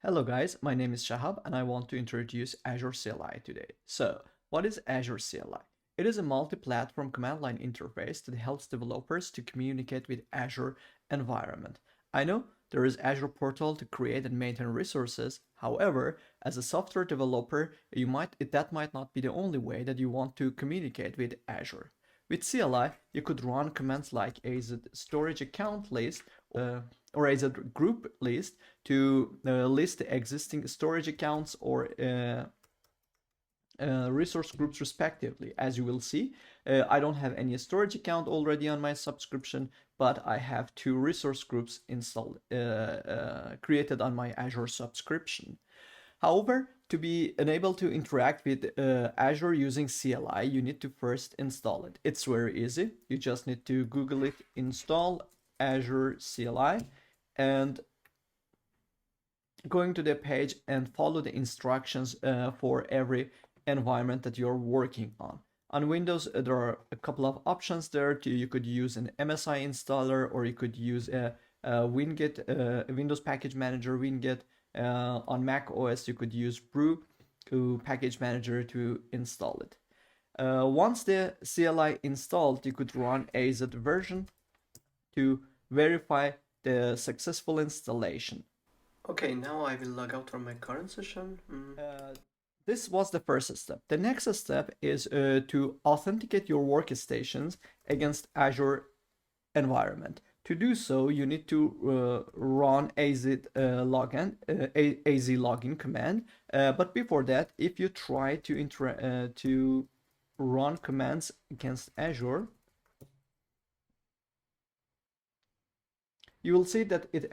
Hello guys, my name is Shahab and I want to introduce Azure CLI today. So, what is Azure CLI? It is a multi-platform command line interface that helps developers to communicate with Azure environment. I know there is Azure portal to create and maintain resources. However, as a software developer, that might not be the only way that you want to communicate with Azure. With CLI, you could run commands like a storage account list or as a group list to list the existing storage accounts or resource groups respectively. As you will see, I don't have any storage account already on my subscription, but I have two resource groups installed, created on my Azure subscription. However, to be enabled to interact with Azure using CLI, you need to first install it. It's very easy. You just need to Google it, install Azure CLI, and going to the page and follow the instructions for every environment that you're working on. On Windows, there are a couple of options there. You could use an MSI installer, or you could use a Winget, Windows Package Manager, Winget. On Mac OS, you could use Brew Package Manager to install it. Once the CLI installed, you could run AZ version to verify the successful installation. Okay, now I will log out from my current session. This was the first step. The next step is to authenticate your workstations against Azure environment. To do so, you need to run AZ login command. But before that, if you try to run commands against Azure, you will see that it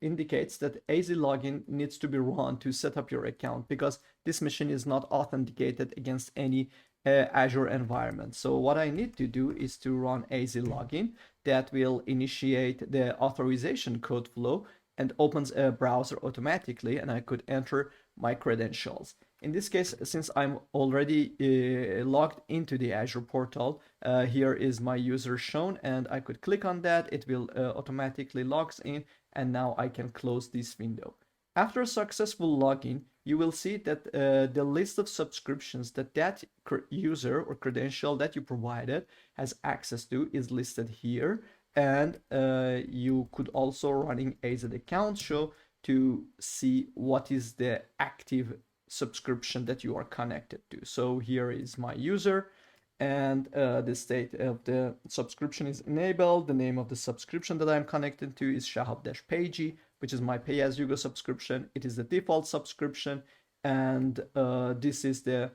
indicates that AZ login needs to be run to set up your account, because this machine is not authenticated against any Azure environment. So what I need to do is to run AZ login. That will initiate the authorization code flow and opens a browser automatically, and I could enter my credentials. In this case, since I'm already logged into the Azure portal, here is my user shown, and I could click on that. It will automatically logs in, and now I can close this window. After a successful login, you will see that the list of subscriptions that user or credential that you provided has access to is listed here. And you could also running AZ account show to see what is the active subscription that you are connected to. So here is my user, and the state of the subscription is enabled. The name of the subscription that I'm connected to is Shahab-Pagey, which is my pay-as-you-go subscription. It is the default subscription, and this is the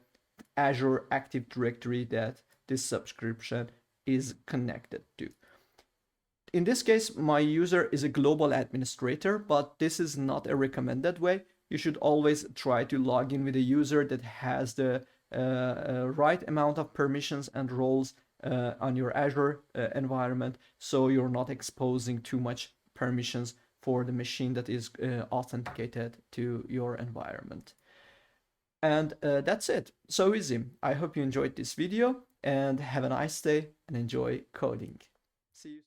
Azure Active Directory that this subscription is connected to. In this case, my user is a global administrator, but this is not a recommended way. You should always try to log in with a user that has the right amount of permissions and roles on your Azure environment, so you're not exposing too much permissions for the machine that is authenticated to your environment. And that's it. So easy. I hope you enjoyed this video, and have a nice day and enjoy coding. See you.